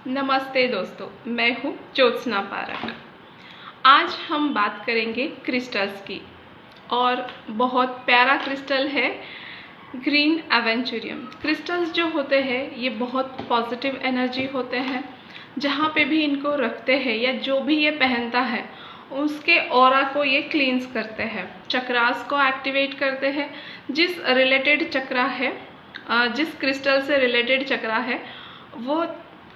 नमस्ते दोस्तों, मैं हूँ ज्योत्सना पारक। आज हम बात करेंगे क्रिस्टल्स की और बहुत प्यारा क्रिस्टल है ग्रीन एवेंचुरियम। क्रिस्टल्स जो होते हैं ये बहुत पॉजिटिव एनर्जी होते हैं। जहाँ पे भी इनको रखते हैं या जो भी ये पहनता है उसके ऑरा को ये क्लींस करते हैं, चक्रास को एक्टिवेट करते हैं। जिस रिलेटेड चक्रा है, जिस क्रिस्टल से रिलेटेड चक्रा है वो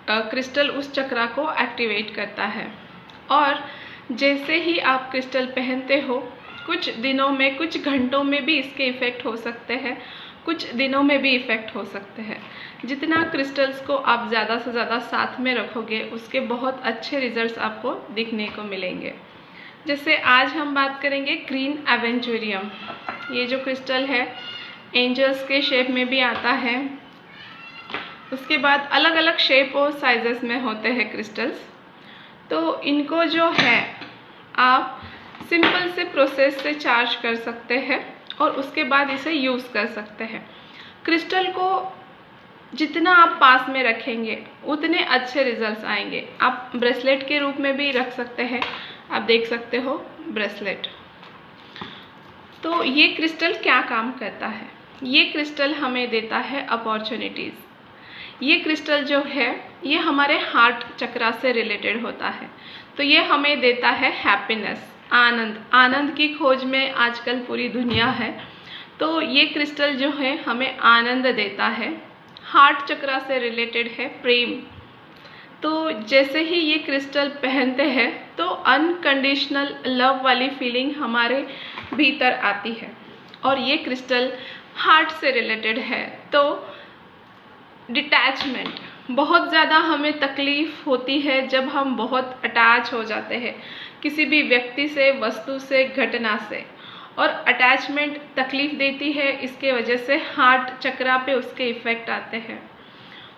क्रिस्टल उस चक्रा को एक्टिवेट करता है। और जैसे ही आप क्रिस्टल पहनते हो कुछ दिनों में, कुछ घंटों में भी इसके इफ़ेक्ट हो सकते हैं, कुछ दिनों में भी इफ़ेक्ट हो सकते हैं। जितना क्रिस्टल्स को आप ज़्यादा से ज़्यादा साथ में रखोगे उसके बहुत अच्छे रिजल्ट्स आपको दिखने को मिलेंगे। जैसे आज हम बात करेंगे ग्रीन एवेंचुरियम। ये जो क्रिस्टल है एंजल्स के शेप में भी आता है। उसके बाद अलग अलग शेप और साइजेस में होते हैं क्रिस्टल्स। तो इनको जो है आप सिंपल से प्रोसेस से चार्ज कर सकते हैं और उसके बाद इसे यूज़ कर सकते हैं। क्रिस्टल को जितना आप पास में रखेंगे उतने अच्छे रिजल्ट्स आएंगे। आप ब्रेसलेट के रूप में भी रख सकते हैं। आप देख सकते हो ब्रेसलेट। तो ये क्रिस्टल क्या काम करता है? ये क्रिस्टल हमें देता है अपॉर्चुनिटीज़। ये क्रिस्टल जो है ये हमारे हार्ट चक्रा से रिलेटेड होता है। तो ये हमें देता है हैप्पीनेस, आनंद। आनंद की खोज में आजकल पूरी दुनिया है। तो ये क्रिस्टल जो है हमें आनंद देता है। हार्ट चक्रा से रिलेटेड है प्रेम। तो जैसे ही ये क्रिस्टल पहनते हैं तो अनकंडीशनल लव वाली फीलिंग हमारे भीतर आती है। और ये क्रिस्टल हार्ट से रिलेटेड है। तो डिटैचमेंट, बहुत ज़्यादा हमें तकलीफ़ होती है जब हम बहुत अटैच हो जाते हैं किसी भी व्यक्ति से, वस्तु से, घटना से। और अटैचमेंट तकलीफ़ देती है, इसके वजह से हार्ट चक्रा पे उसके इफ़ेक्ट आते हैं।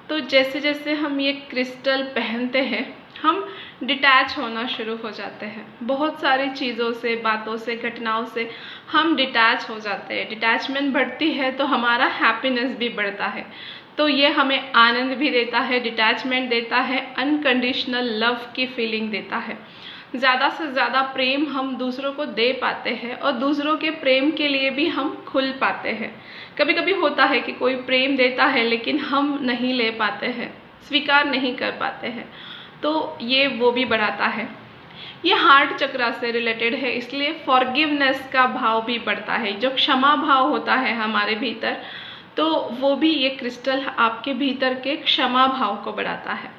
तो जैसे जैसे हम ये क्रिस्टल पहनते हैं हम डिटैच होना शुरू हो जाते हैं। बहुत सारी चीज़ों से, बातों से, घटनाओं से हम डिटैच हो जाते हैं। डिटैचमेंट बढ़ती है तो हमारा हैप्पीनेस भी बढ़ता है। तो ये हमें आनंद भी देता है, डिटैचमेंट देता है, अनकंडीशनल लव की फीलिंग देता है। ज़्यादा से ज़्यादा प्रेम हम दूसरों को दे पाते हैं और दूसरों के प्रेम के लिए भी हम खुल पाते हैं। कभी कभी होता है कि कोई प्रेम देता है लेकिन हम नहीं ले पाते हैं, स्वीकार नहीं कर पाते हैं। तो ये वो भी बढ़ाता है। ये हार्ट चक्रा से रिलेटेड है, इसलिए फॉरगिवनेस का भाव भी बढ़ता है। जो क्षमा भाव होता है हमारे भीतर, तो वो भी ये क्रिस्टल आपके भीतर के क्षमा भाव को बढ़ाता है।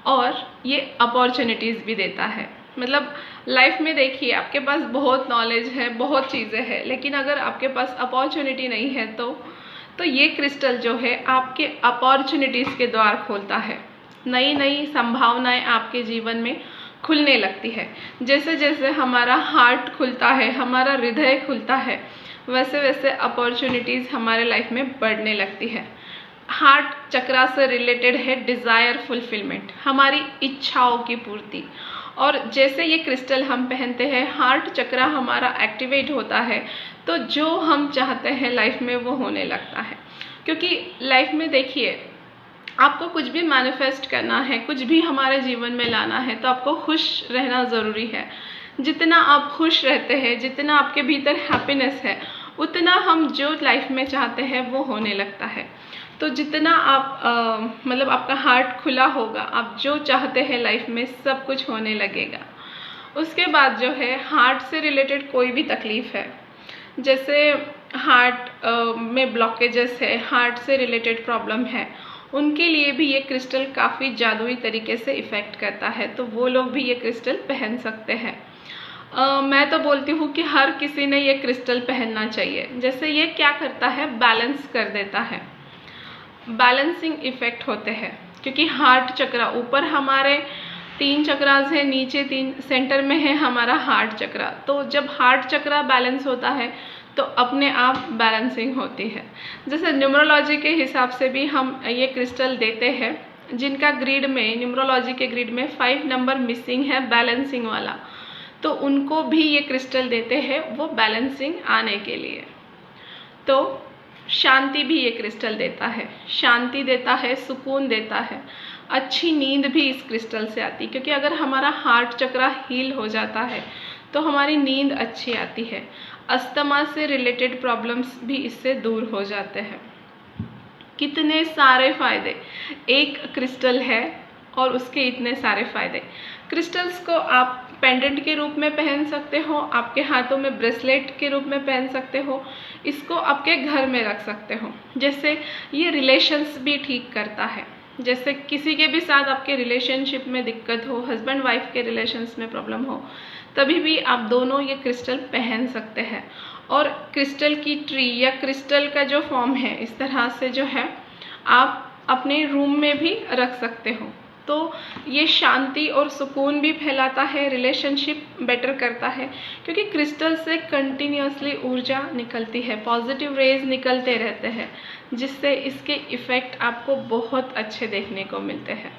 और ये अपॉर्चुनिटीज़ भी देता है। मतलब लाइफ में देखिए आपके पास बहुत नॉलेज है, बहुत चीज़ें हैं, लेकिन अगर आपके पास अपॉर्चुनिटी नहीं है तो ये क्रिस्टल जो है आपके अपॉर्चुनिटीज़ के द्वार खोलता है। नई नई संभावनाएं आपके जीवन में खुलने लगती है। जैसे जैसे हमारा हार्ट खुलता है, हमारा हृदय खुलता है, वैसे वैसे अपॉर्चुनिटीज़ हमारे लाइफ में बढ़ने लगती है। हार्ट चक्रा से रिलेटेड है डिज़ायर फुलफिलमेंट, हमारी इच्छाओं की पूर्ति। और जैसे ये क्रिस्टल हम पहनते हैं हार्ट चक्रा हमारा एक्टिवेट होता है, तो जो हम चाहते हैं लाइफ में वो होने लगता है। क्योंकि लाइफ में देखिए आपको कुछ भी मैनिफेस्ट करना है, कुछ भी हमारे जीवन में लाना है तो आपको खुश रहना ज़रूरी है। जितना आप खुश रहते हैं, जितना आपके भीतर हैप्पीनेस है, उतना हम जो लाइफ में चाहते हैं वो होने लगता है। तो जितना आप मतलब आपका हार्ट खुला होगा, आप जो चाहते हैं लाइफ में सब कुछ होने लगेगा। उसके बाद जो है हार्ट से रिलेटेड कोई भी तकलीफ़ है, जैसे हार्ट में ब्लॉकेजेस है, हार्ट से रिलेटेड प्रॉब्लम है, उनके लिए भी ये क्रिस्टल काफ़ी जादुई तरीके से इफ़ेक्ट करता है। तो वो लोग भी ये क्रिस्टल पहन सकते हैं। मैं तो बोलती हूँ कि हर किसी ने ये क्रिस्टल पहनना चाहिए। जैसे ये क्या करता है, बैलेंस कर देता है, बैलेंसिंग इफ़ेक्ट होते हैं। क्योंकि हार्ट चक्रा, ऊपर हमारे 3 चक्रास हैं, नीचे 3, सेंटर में है हमारा हार्ट चक्रा। तो जब हार्ट चक्रा बैलेंस होता है तो अपने आप बैलेंसिंग होती है। जैसे न्यूमरोलॉजी के हिसाब से भी हम ये क्रिस्टल देते हैं जिनका ग्रिड में, न्यूमरोलॉजी के ग्रिड में 5 नंबर मिसिंग है बैलेंसिंग वाला, तो उनको भी ये क्रिस्टल देते हैं वो बैलेंसिंग आने के लिए। तो शांति भी ये क्रिस्टल देता है, शांति देता है, सुकून देता है। अच्छी नींद भी इस क्रिस्टल से आती है, क्योंकि अगर हमारा हार्ट चक्र हील हो जाता है तो हमारी नींद अच्छी आती है। अस्थमा से रिलेटेड प्रॉब्लम्स भी इससे दूर हो जाते हैं। कितने सारे फायदे, एक क्रिस्टल है और उसके इतने सारे फायदे। क्रिस्टल्स को आप पेंडेंट के रूप में पहन सकते हो, आपके हाथों में ब्रेसलेट के रूप में पहन सकते हो, इसको आपके घर में रख सकते हो। जैसे ये रिलेशंस भी ठीक करता है, जैसे किसी के भी साथ आपके रिलेशनशिप में दिक्कत हो, हस्बैंड वाइफ के रिलेशंस में प्रॉब्लम हो, तभी भी आप दोनों ये क्रिस्टल पहन सकते हैं। और क्रिस्टल की ट्री या क्रिस्टल का जो फॉर्म है, इस तरह से जो है आप अपने रूम में भी रख सकते हो। तो ये शांति और सुकून भी फैलाता है, रिलेशनशिप बेटर करता है, क्योंकि क्रिस्टल से कंटिन्यूसली ऊर्जा निकलती है, पॉजिटिव रेज निकलते रहते हैं, जिससे इसके इफ़ेक्ट आपको बहुत अच्छे देखने को मिलते हैं।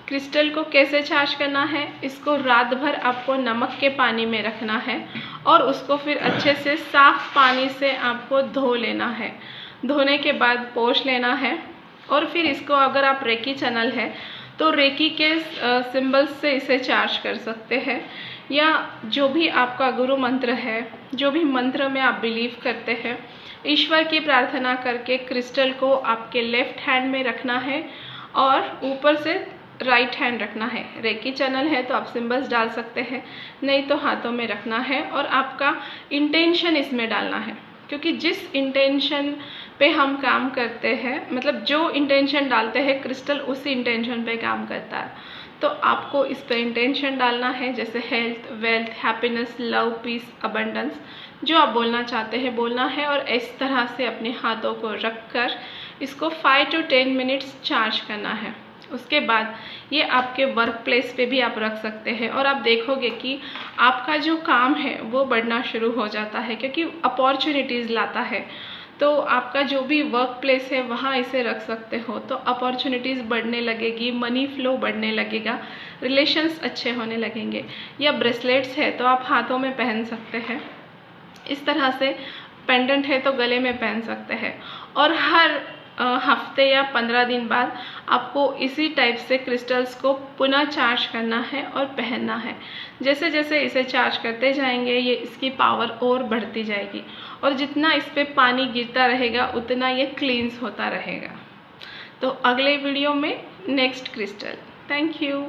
क्रिस्टल को कैसे चार्ज करना है, इसको रात भर आपको नमक के पानी में रखना है और उसको फिर अच्छे से साफ पानी से आपको धो लेना है। धोने के बाद पोंछ लेना है और फिर इसको, अगर आप रेकी चैनल है तो रेकी के सिंबल्स से इसे चार्ज कर सकते हैं, या जो भी आपका गुरु मंत्र है, जो भी मंत्र में आप बिलीव करते हैं, ईश्वर की प्रार्थना करके क्रिस्टल को आपके लेफ्ट हैंड में रखना है और ऊपर से राइट हैंड रखना है। रेकी चैनल है तो आप सिंबल्स डाल सकते हैं, नहीं तो हाथों में रखना है और आपका इंटेंशन इसमें डालना है, क्योंकि जिस इंटेंशन पे हम काम करते हैं, मतलब जो इंटेंशन डालते हैं क्रिस्टल उसी इंटेंशन पे काम करता है। तो आपको इस पे इंटेंशन डालना है, जैसे health, wealth, happiness, love, peace, abundance, जो आप बोलना चाहते हैं बोलना है। और इस तरह से अपने हाथों को रख कर इसको 5 to 10 मिनट्स चार्ज करना है। उसके बाद ये आपके वर्क प्लेस पे भी आप रख सकते हैं और आप देखोगे कि आपका जो काम है वो बढ़ना शुरू हो जाता है, क्योंकि अपॉर्चुनिटीज़ लाता है। तो आपका जो भी वर्क प्लेस है वहाँ इसे रख सकते हो, तो अपॉर्चुनिटीज़ बढ़ने लगेगी, मनी फ्लो बढ़ने लगेगा, रिलेशंस अच्छे होने लगेंगे। या ब्रेसलेट्स है तो आप हाथों में पहन सकते हैं, इस तरह से पेंडेंट है तो गले में पहन सकते हैं। और हर हफ्ते या 15 दिन बाद आपको इसी टाइप से क्रिस्टल्स को पुनः चार्ज करना है और पहनना है। जैसे जैसे इसे चार्ज करते जाएंगे ये इसकी पावर और बढ़ती जाएगी, और जितना इस पे पानी गिरता रहेगा उतना ये क्लींस होता रहेगा। तो अगले वीडियो में नेक्स्ट क्रिस्टल। Thank you.